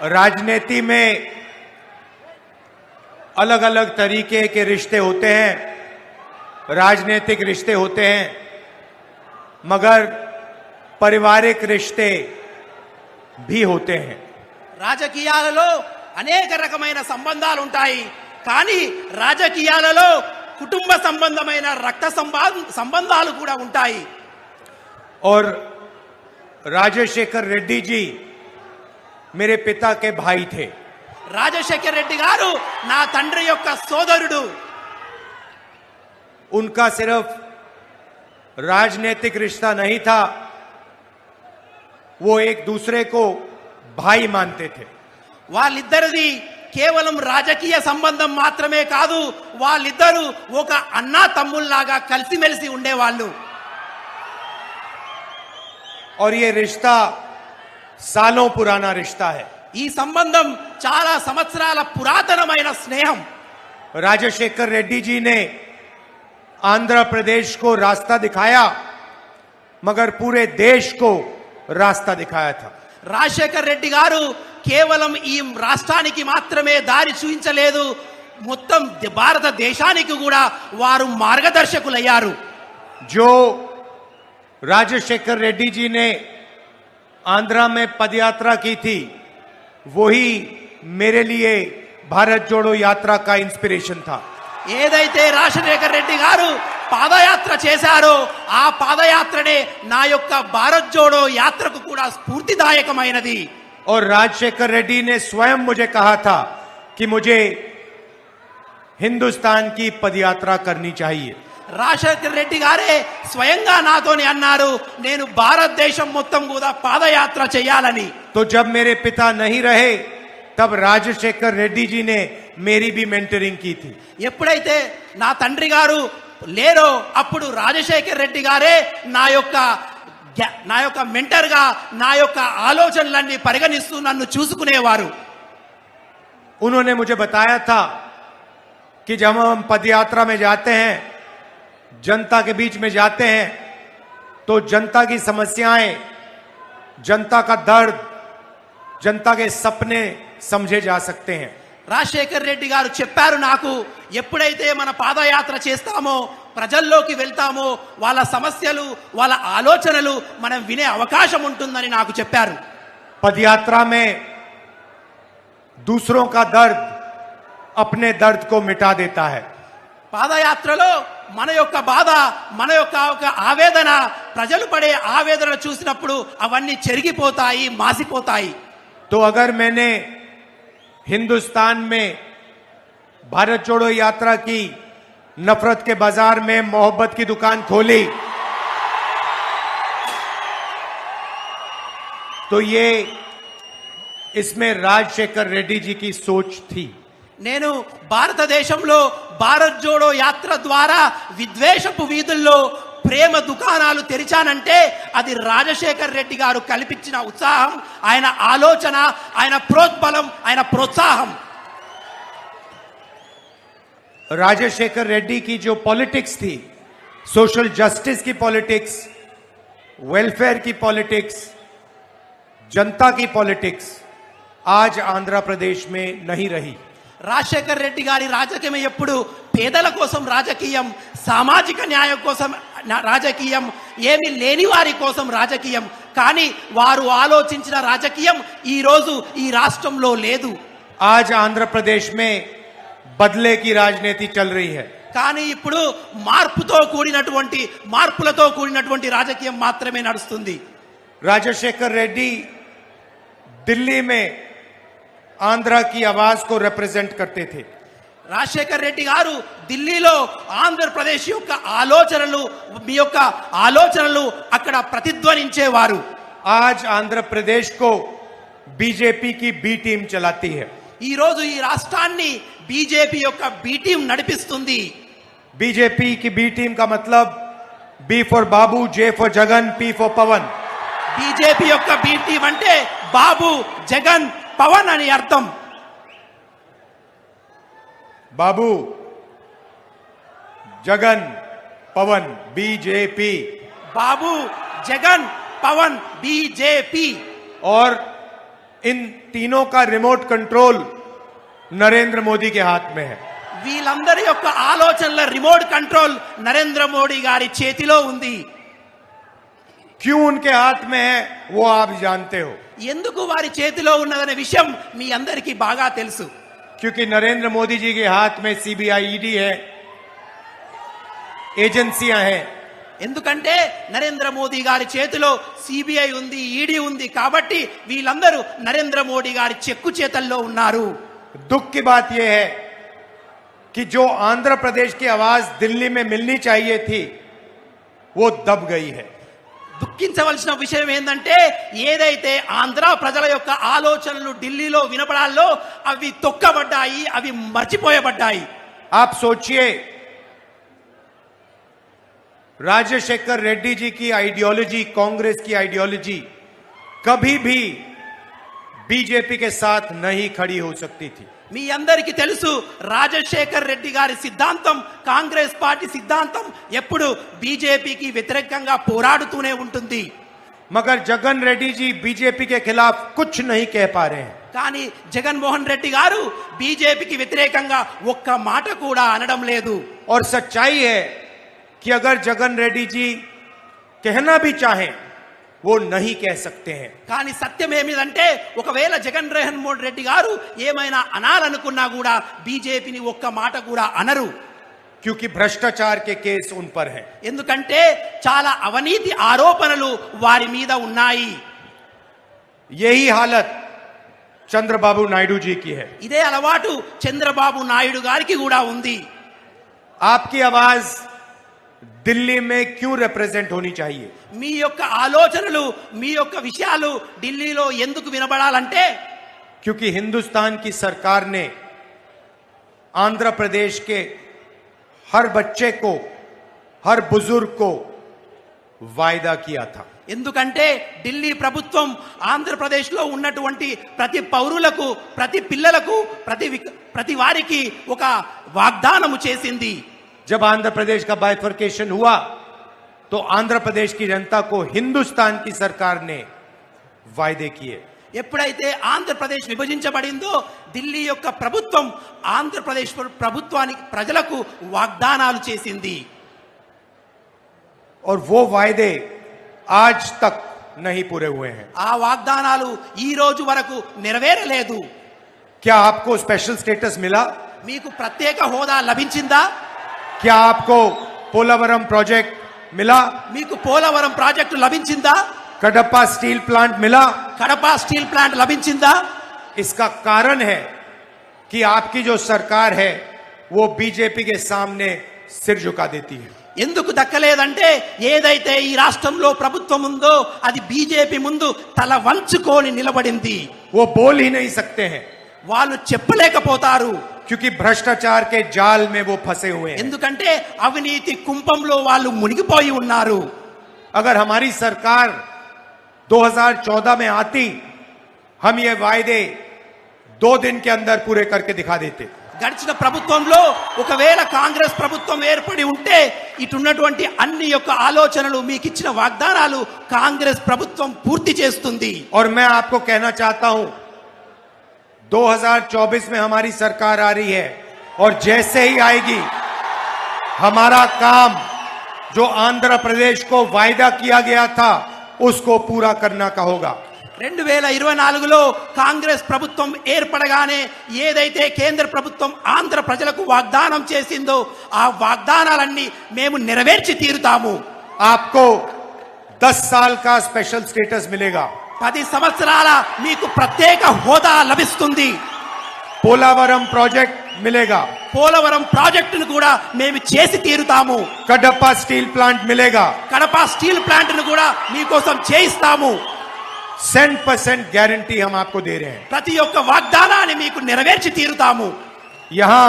राजनीति में अलग अलग तरीके के रिश्ते होते हैं, राजनीतिक रिश्ते होते हैं, मगर पारिवारिक रिश्ते भी होते हैं। రాజకీయాలలో అనేక రకమైన సంబంధాలు ఉంటాయి, కానీ రాజకీయాలలో కుటుంబ సంబంధమైన రక్త సంబంధాలు కూడా ఉంటాయి। और राजशेखर रेड्डी जी मेरे पिता के भाई थे। రాజశేఖర్ రెడ్డి గారు నా తండ్రి యొక్క సోదరుడు। उनका सिर्फ राजनीतिक रिश्ता नहीं था, वो एक दूसरे को भाई मानते थे। వాళ్ళిద్దరిది కేవలం రాజకీయ సంబంధం మాత్రమే కాదు, వాళ్ళిద్దరూ ఒక అన్నా తమ్ముల్లాగా కలిసిమెలిసి ఉండేవాళ్ళు। और ये रिश्ता सालों पुराना रिश्ता है। ఈ సంబంధం చాలా సంవత్సరాల పురాతనమైన స్నేహం। राजशेखर रेड्डी जी ने आंध्र प्रदेश को रास्ता दिखाया, मगर पूरे देश को रास्ता दिखाया था। రాజశేఖర్ రెడ్డి గారు కేవలం ఈ రాష్ట్రానికి మాత్రమే దారి చూపించలేదు, మొత్తం భారతదేశానికి కూడా వారు మార్గదర్శకులయ్యారు। जो राजशेखर रेड्डी जी ने आंध्रा में पदयात्रा की थी, वही मेरे लिए भारत जोड़ो यात्रा का इंस्पिरेशन था। ఏదైతే రాజశేఖర్ రెడ్డి గారు పాదయాత్ర చేశారో ఆ పాదయాత్రనే నా యొక్క భారత్ జోడో యాత్రకు కూడా స్ఫూర్తిదాయకమైనది। और राजशेखर रेड्डी ने स्वयं मुझे कहा था कि मुझे हिंदुस्तान की पदयात्रा करनी चाहिए। రాజశేఖర్ రెడ్డి గారే స్వయంగా నాతోని అన్నారు, నేను భారతదేశం మొత్తం కూడా పాదయాత్ర చేయాలని। तो जब मेरे पिता नहीं रहे, तब राजशेखर रेड्डी जी ने मेरी भी मेंटरिंग की थी। ఎప్పుడైతే నా తండ్రి గారు లేరో అప్పుడు రాజశేఖర్ రెడ్డి గారే నా యొక్క మెంటర్ గా నా యొక్క ఆలోచనలన్నీ పరిగణిస్తూ నన్ను చూసుకునేవారు। उन्होंने मुझे बताया था कि जब हम पदयात्रा में जाते हैं, जनता के बीच में जाते हैं, तो जनता की समस्याएं, जनता का दर्द, जनता के सपने समझे जा सकते हैं। రాజశేఖర్ రెడ్డి గారు చెప్పారు నాకు, ఎప్పుడైతే మన పాదయాత్ర చేస్తామో, ప్రజల్లోకి వెళ్తామో, వాళ్ళ సమస్యలు, వాళ్ళ ఆలోచనలు మనం వినే అవకాశం ఉంటుందని నాకు చెప్పారు। पदयात्रा में दूसरों का दर्द अपने दर्द को मिटा देता है। పాదయాత్రలో మన యొక్క బాధ, మన యొక్క ఆవేదన, ప్రజలు పడే ఆవేదన చూసినప్పుడు అవన్నీ చెరిగిపోతాయి, మాసిపోతాయి। तो अगर मैंने हिंदुस्तान में भारत जोड़ो यात्रा की, नफरत के बाजार में मोहब्बत की दुकान खोली, तो ये इसमें राजशेखर रेड्डी जी की सोच थी। నేను భారతదేశంలో భారత్ జోడో యాత్ర ద్వారా విద్వేషపు వీధుల్లో ప్రేమ దుకాణాలు తెరిచానంటే అది రాజశేఖర్ రెడ్డి గారు కల్పించిన ఉత్సాహం, ఆయన ఆలోచన, ఆయన ప్రోద్బలం, ఆయన ప్రోత్సాహం। राजशेखर रेड्डी की जो पॉलिटिक्स थी, सोशल जस्टिस की पॉलिटिक्स, वेलफेयर की पॉलिटिक्स, जनता की पॉलिटिक्स आज आंध्र प्रदेश में नहीं रही। రాజశేఖర్ రెడ్డి గారి రాజకీయం ఎప్పుడు పేదల కోసం రాజకీయం, సామాజిక న్యాయం కోసం రాజకీయం, ఏమీ లేని వారి కోసం రాజకీయం, కానీ వారు ఆలోచించిన రాజకీయం ఈ రోజు ఈ రాష్ట్రంలో లేదు। आज आंध्र प्रदेश में बदले की राजनीति चल रही है। కానీ ఇప్పుడు మార్పులతో కూడినటువంటి రాజకీయం మాత్రమే నడుస్తుంది। राजशेखर रेड्डी दिल्ली में आंध्र की आवाज को रिप्रेजेंट करते थे। రాజశేఖర్ రెడ్డి గారు ఢిల్లీలో ఆంధ్రప్రదేశ్ యొక్క ఆలోచనలు అక్కడ ప్రతిధ్వనించేవారు। आज आंध्र प्रदेश को बीजेपी की बी टीम चलाती है। ఈ రోజు ఈ రాష్ట్రాన్ని బీజేపీ యొక్క బి టీం నడిపిస్తుంది। बीजेपी की बी टीम का मतलब B for Babu, J for Jagan, P for Pavan. BJP యొక్క బి టీం అంటే బాబు, జగన్, పవన్ అని అర్థం। बाबू, जगन, पवन, बीजेपी। బాబు, జగన్, పవన్, బీజేపీ। और इन तीनों का रिमोट कंट्रोल नरेंद्र मोदी के हाथ में है। వీళ్ళందరి యొక్క ఆలోచనల రిమోట్ కంట్రోల్ నరేంద్ర మోడీ గారి చేతిలో ఉంది. क्यों उनके हाथ में है वो आप जानते हो, ఎందుకు వారి చేతిలో ఉన్నదనే విషయం మీ అందరికీ బాగా తెలుసు. क्योंकि नरेंद्र मोदी जी के हाथ में सीबीआई, ईडी है, एजेंसियां हैं। ఎందుకంటే నరేంద్ర మోదీ గారి చేతిలో సిబిఐ ఉంది, ఈడీ ఉంది. కాబట్టి వీళ్ళందరూ నరేంద్ర మోడీ గారి చెక్కు చేతల్లో ఉన్నారు. दुख की बात यह है कि जो आंध्र प्रदेश की आवाज दिल्ली में मिलनी चाहिए थी वो दब गई है। దుఃఖించవలసిన విషయం ఏంటంటే ఏదైతే ఆంధ్ర ప్రజల యొక్క ఆలోచనలు ఢిల్లీలో వినపడాలో అవి తొక్కబడ్డాయి, అవి మర్చిపోయబడ్డాయి. आप सोचिए, राजशेखर रेड्डी जी की आइडियोलॉजी, कांग्रेस की आइडियोलॉजी कभी भी बीजेपी के साथ नहीं खड़ी हो सकती थी। మీ అందరికీ తెలుసు రాజశేఖర్ రెడ్డి గారి సిద్ధాంతం, కాంగ్రెస్ పార్టీ సిద్ధాంతం ఎప్పుడు బీజేపీకి వ్యతిరేకంగా పోరాడుతూనే ఉంటుంది. मगर जगन रेड्डी जी बीजेपी के खिलाफ कुछ नहीं कह पा रहे हैं। కానీ జగన్మోహన్ రెడ్డి గారు బీజేపీకి వ్యతిరేకంగా ఒక్క మాట కూడా అనడం లేదు. और सच्चाई है कि अगर जगन रेड्डी जी कहना भी चाहें वो नहीं कह सकते हैं। కానీ సత్యం ఏమిటంటే ఒకవేళ జగన్మోహన్ రెడ్డి గారు ఏమైనా అనాలనుకున్నా కూడా బీజేపీని ఒక్క మాట కూడా అనరు. क्योंकि भ्रष्टाचार के केस उन पर हैं। ఎందుకంటే చాలా అవినీతి ఆరోపణలు వారి మీద ఉన్నాయి. यही हालत चंद्रबाबू नायडू जी की है। ఇదే అలవాటు చంద్రబాబు నాయుడు గారికి కూడా ఉంది. आपकी आवाज दिल्ली में क्यों रिप्रेजेंट होनी चाहिए? మీ యొక్క ఆలోచనలు, మీ యొక్క విషయాలు ఢిల్లీలో ఎందుకు వినబడాలంటే क्योंकि हिंदुस्तान की सरकार ने आंध्र प्रदेश के हर बच्चे को, हर बुजुर्ग को वायदा किया था। ఎందుకంటే ఢిల్లీ ప్రభుత్వం ఆంధ్రప్రదేశ్ లో ఉన్నటువంటి ప్రతి పౌరులకు, ప్రతి పిల్లలకు, ప్రతి వారికి ఒక వాగ్దానము చేసింది. जब आंध्र प्रदेश का बाइफर्केशन हुआ तो आंध्र प्रदेश की जनता को हिंदुस्तान की सरकार ने वायदे किए। ఎప్పుడైతే ఆంధ్రప్రదేశ్ విభజించబడిందో ఢిల్లీ యొక్క ప్రభుత్వం ఆంధ్రప్రదేశ్ ప్రభుత్వానికి, ప్రజలకు వాగ్దానాలు చేసింది. और वो वायदे आज तक नहीं पूरे हुए हैं। ఆ వాగ్దానాలు ఈ రోజు వరకు నెరవేరలేదు. क्या आपको स्पेशल स्टेटस मिला? మీకు ప్రత్యేక హోదా లభించిందా? क्या आपको पोलावरम प्रोजेक्ट मिला? మీకు పోలవరం ప్రాజెక్టు లభించిందా? कडप्पा स्टील प्लांट मिला? కడప స్టీల్ ప్లాంట్ లభించిందా? इसका कारण है कि आपकी जो सरकार है वो बीजेपी के सामने सिर झुका देती है। ఎందుకు దక్కలేదంటే ఏదైతే ఈ రాష్ట్రంలో ప్రభుత్వం ఉందో అది బీజేపీ ముందు తల వంచుకొని నిలబడింది. वो बोल ही नहीं सकते हैं వాళ్ళు చెప్పలేకపోతారు. क्योंकि भ्रष्टाचार के जाल में वो फंसे हुए हैं। ఎందుకంటే అవినీతి కుంపంలో వాళ్ళు మునిగిపోయి ఉన్నారు. अगर हमारी सरकार 2014 में आती, हम ये वायदे 2 दिन के अंदर पूरे करके दिखा देते। గడిచిన ప్రభుత్వంలో ఒకవేళ కాంగ్రెస్ ప్రభుత్వం ఏర్పడి ఉంటే ఇటున్నటువంటి అన్ని యొక్క ఆలోచనలు, మీకు ఇచ్చిన వాగ్దానాలు కాంగ్రెస్ ప్రభుత్వం పూర్తి చేస్తుంది. और मैं आपको कहना चाहता हूं 2024 में हमारी सरकार आ रही है और जैसे ही आएगी हमारा काम जो आंध्र प्रदेश को वायदा किया गया था उसको पूरा करना का होगा। 2024లో కాంగ్రెస్ ప్రభుత్వం ఏర్పడగానే ఏదైతే కేంద్ర ప్రభుత్వం ఆంధ్ర ప్రజలకు వాగ్దానం చేసిందో ఆ వాగ్దానాలన్నీ మేము నెరవేర్చి తీరుతాము. आपको 10 साल का स्पेशल स्टेटस मिलेगा। 10 సంవత్సరాల మీకు ప్రత్యేక హోదా లభిస్తుంది. पोलावरम प्रोजेक्ट मिलेगा। పోలవరం ప్రాజెక్టును కూడా మేము చేసి తీరుతాము. कडप्पा स्टील प्लांट मिलेगा। కడప స్టీల్ ప్లాంట్ ను కూడా మీకోసం చేయిస్తాము. 100% गारंटी हम आपको दे रहे हैं। ప్రతి ఒక్క వాగ్దానాన్ని మీకు నెరవేర్చి తీరుతాము. यहां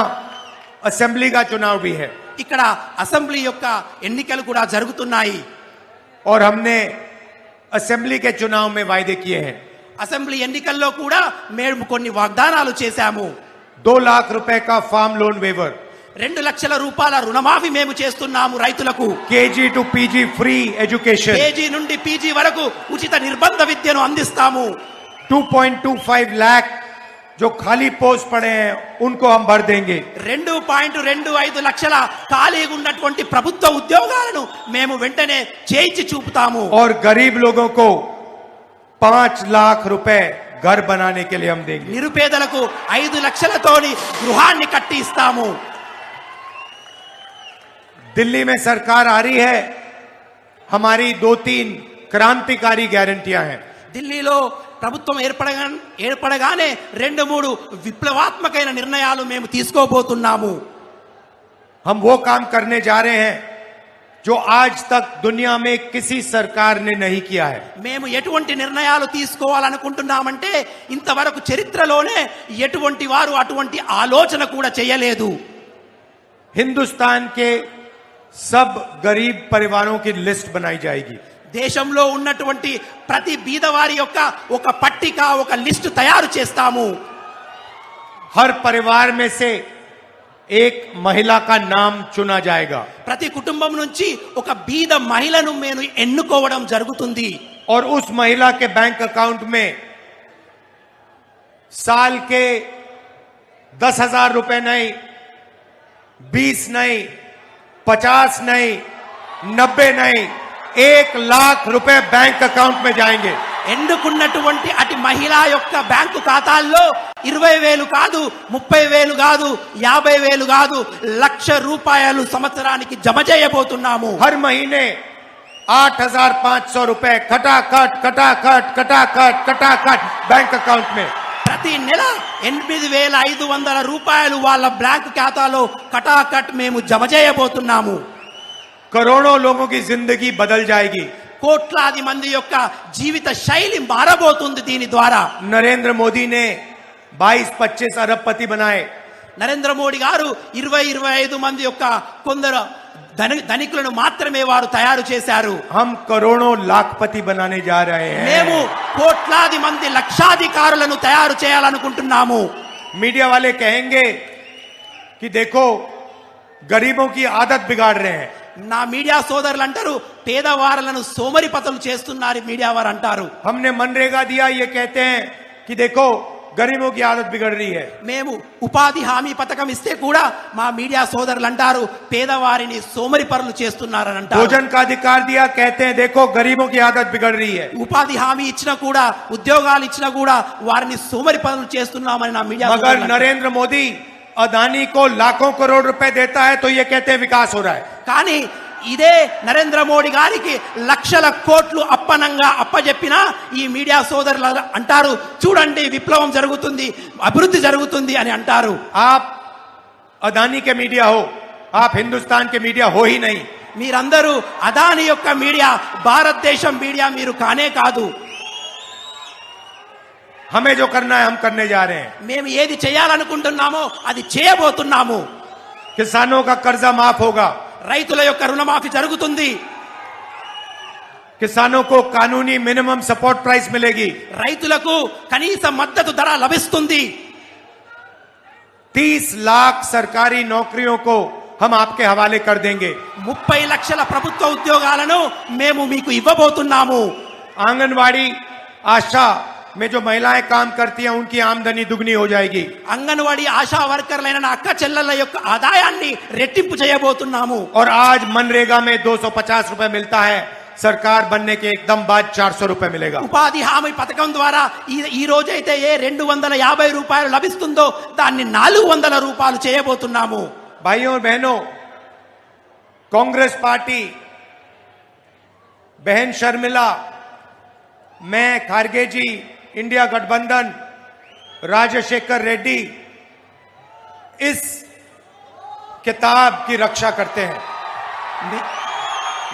असेंबली का चुनाव भी है ఇక్కడ అసెంబ్లీ యొక్క ఎన్నికలు కూడా జరుగుతున్నాయి. और हमने असेंबली के चुनाव में वायदे किए हैं। అసెంబ్లీ ఎన్నికల్లో కూడా మేము కొన్ని వాగ్దానాలు చేశాము. 2 लाख रुपए का फार्म लोन वेवर, 2 లక్షల రూపాయల రుణమాఫీ మేము చేస్తున్నాము రైతులకు. KG to PG free education, KG నుండి పీజీ వరకు ఉచిత నిర్బంధ విద్యను అందిస్తాము. 2.25 लाख जो खाली पोस्ट पड़े हैं उनको हम भर देंगे। 2.25 లక్షల ఖాళీగా ఉన్నటువంటి ప్రభుత్వ ఉద్యోగాలను మేము వెంటనే చేయించి చూపుతాము। और गरीब लोगों को 5 लाख रुपए घर बनाने के लिए हम देंगे। నిరుపేదలకు 5 లక్షలతోని గృహాన్ని కట్టి ఇస్తాము। दिल्ली में सरकार आ रही है, हमारी 2-3 क्रांतिकारी गारंटियां हैं। ఢిల్లీలో ప్రభుత్వం ఏర్పడగానే 2-3 విప్లవాత్మకమైన నిర్ణయాలు మేము తీసుకోబోతున్నాము। हम वो काम करने जा रहे हैं जो आज तक दुनिया में किसी सरकार ने नहीं किया है। మేము ఎటువంటి నిర్ణయాలు తీసుకోవాలనుకుంటున్నామంటే ఇంతవరకు చరిత్రలోనే ఎటువంటి వారు అటువంటి ఆలోచన కూడా చేయలేదు। हिंदुस्तान के सब गरीब परिवारों की लिस्ट बनाई जाएगी। దేశంలో ఉన్నటువంటి ప్రతి బీదవారి యొక్క ఒక పట్టిక ఒక లిస్టు తయారు చేస్తాము। हर परिवार में से एक महिला का नाम चुना जाएगा ప్రతి కుటుంబం నుంచి ఒక బీద మహిళను మేము ఎన్నుకోవడం జరుగుతుంది। और उस महिला के बैंक अकाउंट में साल के 10,000 रुपए नहीं, 20 नहीं, 50 नहीं, 90 नहीं, 1 लाख रुपए बैंक अकाउंट में जाएंगे। ఎన్నుకున్నటువంటి అటు మహిళ యొక్క బ్యాంకు ఖాతాల్లో 20,000 కాదు, 30,000 కాదు, 50,000 కాదు, 1,00,000 రూపాయలు సంవత్సరానికి జమ చేయబోతున్నాము। हर महीने 8,500 रुपए खटाखट खटाखट खटाखट खटाखट बैंक अकाउंट में। ప్రతి నెల 8,500 రూపాయలు వాళ్ళ బ్యాంకు ఖాతాలో కటాకట్ మేము జమ చేయబోతున్నాము। करोड़ों लोगों की जिंदगी बदल जाएगी। కోట్లాది మంది యొక్క జీవిత శైలి మారబోతుంది దీని ద్వారా। नरेंद्र मोदी ने 22-25 अरबपति बनाए। నరేంద్ర మోడీ గారు 20-25 మంది యొక్క కొందరు ధనికులను మాత్రమే వారు తయారు చేశారు। हम करोड़ों लाखपति बनाने जा रहे మేము हैं। కోట్లాది మంది లక్షాధికారులను తయారు చేయాలనుకుంటున్నాము। मीडिया वाले कहेंगे कि देखो गरीबों की आदत बिगाड़ रहे हैं। నా మీడియా సోదరులు అంటారు పేదవారులను సోమరిపతులు చేస్తున్నారు మీడియా వారు అంటారు। हमने मनरेगा दिया, ये कहते हैं कि देखो गरीबों की आदत बिगड़ रही है। మేము ఉపాధి హామీ పథకం ఇస్తే కూడా మా మీడియా సోదరులు అంటారు పేదవారిని సోమరిపరులు చేస్తున్నారని అంటారు। भोजन का अधिकार दिया, कहते हैं देखो गरीबों की आदत बिगड़ रही है। ఉపాధి హామీ ఇచ్చినా కూడా ఉద్యోగాలు ఇచ్చినా కూడా వారిని సోమరిపరులు చేస్తున్నామని నా మీడియా मगर नरेंद्र मोदी अदानी को लाखों करोड़ रुपए देता है तो ये कहते हैं विकास हो रहा है। కానీ ఇదే నరేంద్ర మోడీ గారికి లక్షల కోట్లు అప్పనంగా అప్పజెప్పినా ఈ మీడియా సోదరులు అంటారు చూడండి విప్లవం జరుగుతుంది, అభివృద్ధి జరుగుతుంది అని అంటారు। आप अदानी के मीडिया हो, आप हिंदुस्तान के मीडिया हो ही नहीं। మీరందరూ అదాని యొక్క మీడియా, భారతదేశం మీడియా మీరు కానే కాదు। हमें जो करना है हम करने जा रहे हैं। మేము ఏది చేయాలనుకుంటున్నామో అది చేయబోతున్నాము। किसानों का कर्जा माफ होगा, రైతుల యొక్క రుణమాఫీ జరుగుతుంది, किसानों को कानूनी मिनिमम सपोर्ट प्राइस मिलेगी, రైతులకు కనీస మద్దతు ధర లభిస్తుంది। 30 लाख सरकारी नौकरियों को हम आपके हवाले कर देंगे। 30 లక్షల ప్రభుత్వ ఉద్యోగాలను మేము మీకు ఇవ్వబోతున్నాము। आंगनवाड़ी आशा में जो महिलाएं काम करती हैं उनकी आमदनी दुगनी हो जाएगी। అంగన్వాడీ ఆశా వర్కర్లైన నా అక్క చెల్లెల యొక్క ఆదాయాన్ని రెట్టింపు చేయబోతున్నాము। और आज मनरेगा में 250 रुपए मिलता है, सरकार बनने के एकदम बाद 400 रुपए मिलेगा। ఉపాధి హామీ పథకం ద్వారా ఈ రోజైతే ఏ 250 రూపాయలు లభిస్తుందో దాన్ని 400 రూపాయలు చేయబోతున్నాము। भाइयों और बहनों, कांग्रेस पार्टी, बहन शर्मिला, मैं, खारगे जी, इंडिया गठबंधन, राजशेखर रेड्डी इस किताब की रक्षा करते हैं।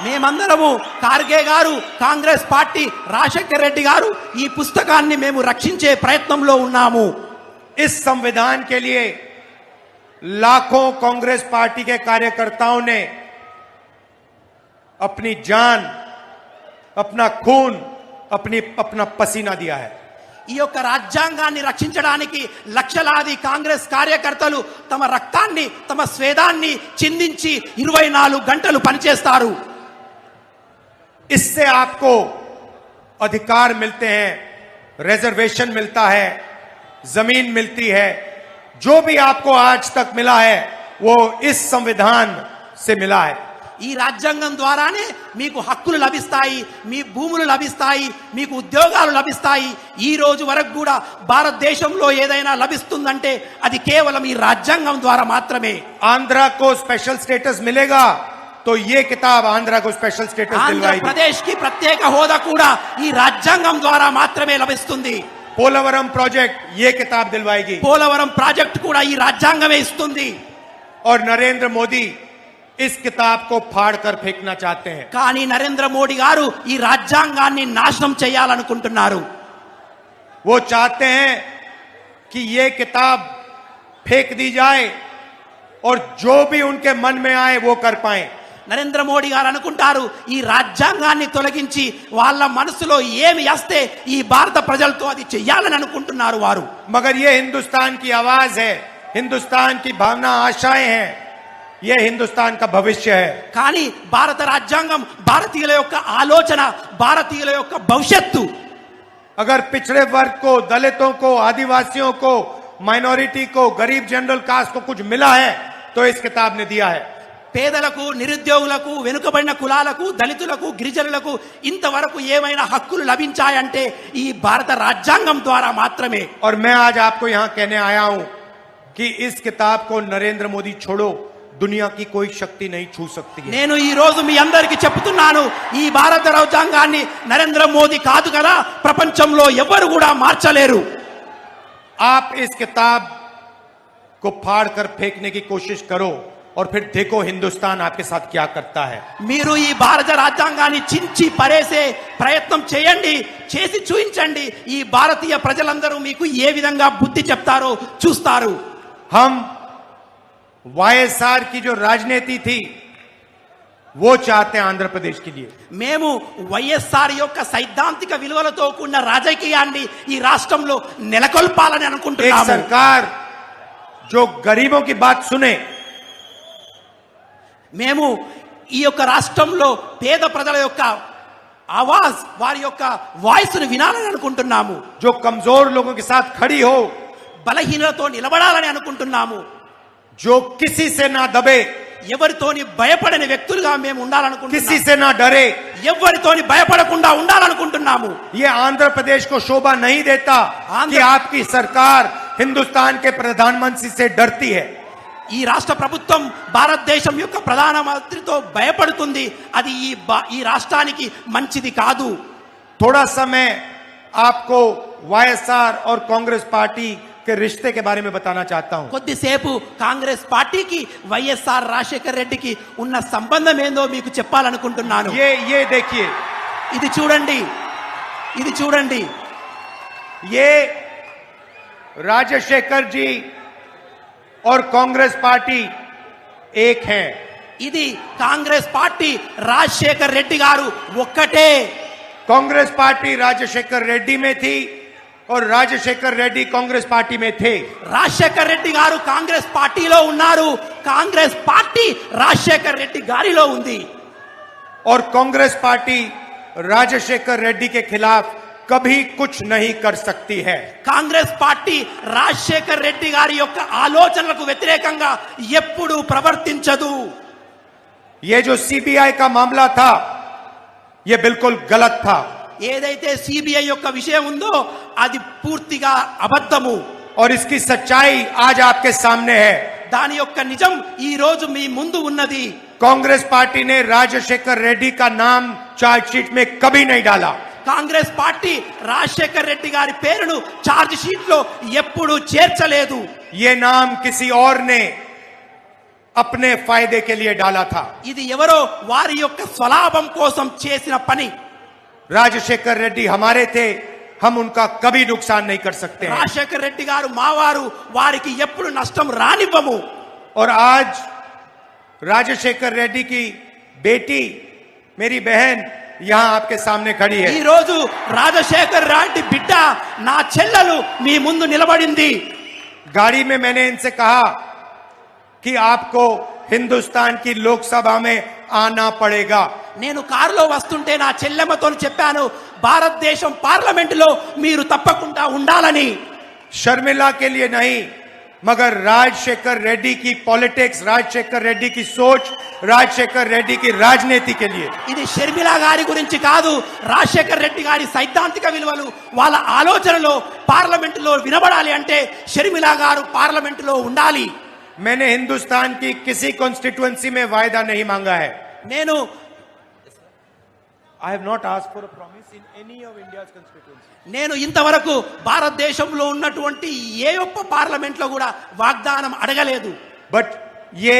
మేమందరము ఖార్గే గారు, కాంగ్రెస్ పార్టీ, రాజశేఖర్ రెడ్డి గారు ఈ పుస్తకాన్ని మేము రక్షించే ప్రయత్నంలో ఉన్నాము। इस संविधान के लिए लाखों कांग्रेस पार्टी के कार्यकर्ताओं ने अपनी जान, अपना खून, अपना पसीना दिया है। ఈ యొక్క రాజ్యాంగాన్ని రక్షించడానికి లక్షలాది కాంగ్రెస్ కార్యకర్తలు తమ రక్తాన్ని, తమ స్వేదాన్ని చిందించి 24 గంటలు పనిచేస్తారు। इससे आपको अधिकार मिलते हैं रिजर्वेशन मिलता है, जमीन मिलती है, जो भी आपको आज तक मिला है वो इस संविधान से मिला है। ఈ రాజ్యాంగం ద్వారానే మీకు హక్కులు లభిస్తాయి, మీ భూములు లభిస్తాయి, మీకు ఉద్యోగాలు లభిస్తాయి. ఈ రోజు వరకు కూడా భారతదేశంలో ఏదైనా లభిస్తుందంటే అది కేవలం ఈ రాజ్యాంగం ద్వారా మాత్రమే. आंध्रा को स्पेशल स्टेटस मिलेगा तो ये किताब आंध्रा को स्पेशल स्टेटस दिलवाएगी। ఆంధ్రప్రదేశ్ కి ప్రత్యేక హోదా కూడా ఈ రాజ్యాంగం ద్వారా మాత్రమే లభిస్తుంది. पोलावरम प्रोजेक्ट ये किताब दिलवाएगी। పోలవరం ప్రాజెక్ట్ కూడా ఈ రాజ్యాంగమే ఇస్తుంది. और नरेंद्र मोदी इस किताब को फाड़ कर फेंकना चाहते हैं। కానీ నరేంద్ర మోడీ గారు ఈ రాజ్యాంగాన్ని నాశనం చేయాలనుకుంటున్నారు. वो चाहते हैं कि ये किताब फेंक दी जाए और जो भी उनके मन में आए वो कर पाए। నరేంద్ర మోడీ గారు అనుకుంటారు ఈ రాజ్యాంగాన్ని తొలగించి వాళ్ళ మనసులో ఏమి వస్తే ఈ భారత ప్రజలతో అది చెయ్యాలని అనుకుంటున్నారు వారు. मगर ये हिंदुस्तान की आवाज है, हिंदुस्तान की भावना, आशाएं हैं, ये हिंदुस्तान का भविष्य है। కానీ భారత రాజ్యాంగం భారతీయుల యొక్క ఆలోచన, భారతీయుల యొక్క భవిష్యత్తు. अगर पिछड़े वर्ग को, दलितों को, आदिवासियों को, माइनॉरिटी को, गरीब जनरल कास्ट को कुछ मिला है तो इस किताब ने दिया है। పేదలకు, నిరుద్యోగులకు, వెనుకబడిన కులాలకు, దళితులకు, గిరిజనులకు ఇంతవరకు ఏమైనా హక్కులు లభించాయంటే ఈ భారత రాజ్యాంగం ద్వారా మాత్రమే. और मैं आज आपको यहां कहने आया हूं कि इस किताब को नरेंद्र मोदी छोड़ो, दुनिया की कोई शक्ति नहीं छू सकती है। నేను ఈ రోజు మీ అందరికీ చెప్తున్నాను, ఈ భారత రాజ్యాంగాన్ని నరేంద్ర మోదీ కాదు కదా ప్రపంచంలో ఎవరు కూడా మార్చలేరు. आप इस किताब को फाड़ कर फेंकने की कोशिश करो और फिर देखो हिंदुस्तान आपके साथ क्या करता है। మీరు ఈ భారత రాజ్యాంగాన్ని చించి పరేసే ప్రయత్నం చేయండి, చేసి చూపించండి. ఈ భారతీయ ప్రజలందరూ మీకు ఏ విధంగా బుద్ధి చెప్తారో చూస్తారు. हम वाईएसआर की जो राजनीति थी वो चाहते हैं आंध्र प्रदेश के लिए। మేము వైఎస్ఆర్ యొక్క సైద్ధాంతిక విలువలతో కూడిన రాజకీయాన్ని ఈ రాష్ట్రంలో నెలకొల్పాలని एक అనుకుంటున్నాము. सरकार जो गरीबों की बात सुने, మేము ఈ యొక్క రాష్ట్రంలో పేద ప్రజల యొక్క ఆవాజ్, వారి యొక్క వాయిస్ ను వినాలని అనుకుంటున్నాము. जो कमजोर लोगों के साथ खड़ी हो, బలహీనలతో నిలబడాలని అనుకుంటున్నాము. जो किसी से ना दबे, ఎవరితోని భయపడని వ్యక్తులుగా మేము किसी ఉండాలనుకుంటున్నాము. से ना डरे। ఎవరితోని భయపడకుండా ఉండాలనుకుంటున్నాము. ये आंध्र प्रदेश को शोभा नहीं देता कि आपकी सरकार हिंदुस्तान के प्रधानमंत्री से डरती है। ఈ రాష్ట్ర ప్రభుత్వం భారతదేశం యొక్క ప్రధానమంత్రితో భయపడుతుంది. అది ఈ రాష్ట్రానికి మంచిది కాదు. थोड़ा समय आपको वाईएसआर और कांग्रेस पार्टी के रिश्ते के बारे में बताना चाहता हूं। కొద్దిసేపు కాంగ్రెస్ పార్టీకి వైఎస్ఆర్ రాజశేఖర్ రెడ్డికి ఉన్న సంబంధం ఏందో మీకు చెప్పాలనుకుంటున్నాను. ये देखिए, ఇది చూడండి, ఇది చూడండి. ये राजशेखर जी और कांग्रेस पार्टी एक हैं। ఇది కాంగ్రెస్ పార్టీ, రాజశేఖర్ రెడ్డి గారు ఒక్కటే. कांग्रेस पार्टी राजशेखर रेड्डी में थी और राजशेखर रेड्डी कांग्रेस पार्टी में थे। రాజశేఖర్ రెడ్డి గారు కాంగ్రెస్ పార్టీలో ఉన్నారు, కాంగ్రెస్ పార్టీ రాజశేఖర్ రెడ్డి గారిలో ఉంది. और कांग्रेस पार्टी राजशेखर रेड्डी के खिलाफ कभी कुछ नहीं कर सकती है। కాంగ్రెస్ పార్టీ రాజశేఖర్ రెడ్డి గారి యొక్క ఆలోచనలకు వ్యతిరేకంగా ఎప్పుడూ ప్రవర్తించదు. ये जो सीबीआई का मामला था ये बिल्कुल गलत था ఏదైతే సిబిఐ యొక్క విషయం ఉందో అది పూర్తిగా అబద్ధము. और इसकी सच्चाई आज आपके सामने है। దాని యొక్క నిజం ఈ రోజు మీ ముందు ఉన్నది. कांग्रेस पार्टी ने राजशेखर रेड्डी का नाम चार्जशीट में कभी नहीं डाला। కాంగ్రెస్ పార్టీ రాజశేఖర్ రెడ్డి గారి పేరును ఛార్జ్ షీట్ లో ఎప్పుడూ చేర్చలేదు. ये नाम किसी और ने अपने फायदे के लिए डाला था। ఇది ఎవరో వారి యొక్క స్వలాభం కోసం చేసిన పని. राजशेखर रेड्डी हमारे थे, हम उनका कभी नुकसान नहीं कर सकते हैं। రాజశేఖర్ రెడ్డి గారు మావారు, వారికి ఎప్పుడు నష్టం రానివ్వము. और आज राजशेखर रेड्डी की बेटी, मेरी बहन यहां आपके सामने खड़ी ఈ है। రోజు రాజశేఖర్ రెడ్డి బిడ్డ, నా చెల్లెలు మీ ముందు నిలబడింది. गाड़ी में मैंने इनसे कहा कि आपको हिंदुस्तान की लोकसभा में आना पड़ेगा। నేను కారులో వస్తుంటే నా చెల్లెమ్మతో చెప్పాను, భారతదేశం పార్లమెంటులో మీరు తప్పకుండా ఉండాలని. शर्मिला के लिए नहीं, मगर राजशेखर रेड्डी की पॉलिटिक्स, राजशेखर रेड्डी की सोच, राजशेखर रेड्डी की राजनीति के लिए. ఇది షర్మిల గారి గురించి కాదు, రాజశేఖర్ రెడ్డి గారి సైద్ధాంతిక విలువలు వాళ్ళ ఆలోచనలో పార్లమెంటులో వినబడాలి అంటే షర్మిల గారు పార్లమెంటులో ఉండాలి. मैंने हिंदुस्तान की किसी कॉन्स्टिट्यूएंसी में वायदा नहीं मांगा है. నేను I have not asked for a promise in any of India's constituencies. నేను ఇంతవరకు భారతదేశంలో ఉన్నటువంటి ఏ ఒక్క పార్లమెంట్ లో కూడా వాగ్దానం అడగలేదు. बट ये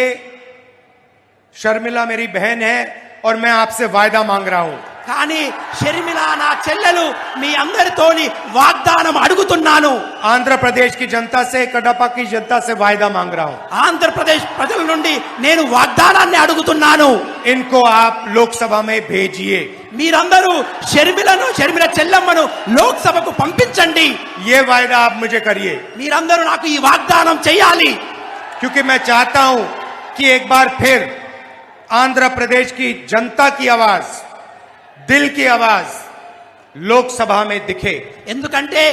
शर्मिला मेरी बहन है और मैं आपसे वायदा मांग रहा हूं. కానీ షర్మిల నా చెల్లెలు, మీ అందరితోని వాగ్దానం అడుగుతున్నాను. आंध्र प्रदेश की जनता से, कडापा की जनता से वायदा मांग रहा हूं. ఆంధ్రప్రదేశ్ ప్రజల నుండి నేను వాగ్దానాన్ని అడుగుతున్నాను. इनको आप लोकसभा में भेजिए. మీరందరూ షర్మిల చెల్లెమ్మను లోక్సభకు పంపించండి. ये वायदा आप मुझे करिए, మీరందరూ నాకు ఈ వాగ్దానం చేయాలి. क्योंकि मैं चाहता हूं कि एक बार फिर आंध्र प्रदेश की जनता की आवाज, दिल की आवाज लोकसभा में दिखे. ఎందుకంటే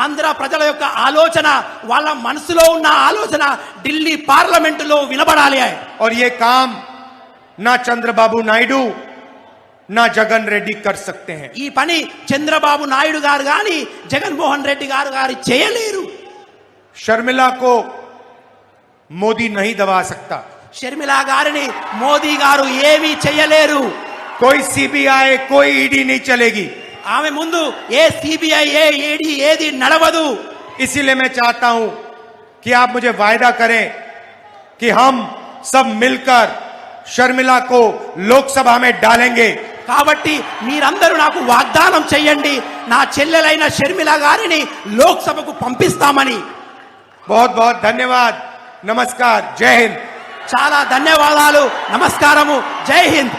ఆంధ్ర ప్రజల యొక్క ఆలోచన, వాళ్ళ మనసులో ఉన్న ఆలోచన ఢిల్లీ పార్లమెంటులో వినబడాలి. और ये काम ना चंद्रबाबू नायडू ना जगन रेड्डी कर सकते हैं. ఈ పని చంద్రబాబు నాయుడు గారు గాని జగన్మోహన్ రెడ్డి గారు చేయలేరు. शर्मिला को मोदी नहीं दबा सकता. షర్మిల గారిని మోదీ గారు ఏమీ చేయలేరు. कोई सीबीआई, कोई ईडी नहीं चलेगी. ఆమె ముందు ఏ సిబిఐ, ఏ ఈడీ ఏది నడవదు. इसीलिए मैं चाहता हूं कि आप मुझे वायदा करें कि हम सब मिलकर शर्मिला को लोकसभा में डालेंगे. కాబట్టి మీరందరూ నాకు వాగ్దానం చేయండి, నా చెల్లెలైన షర్మిల గారిని లోక్సభకు పంపిస్తామని. बहुत बहुत धन्यवाद. नमस्कार. जय हिंद. చాలా ధన్యవాదాలు. నమస్కారము. జై హింద్.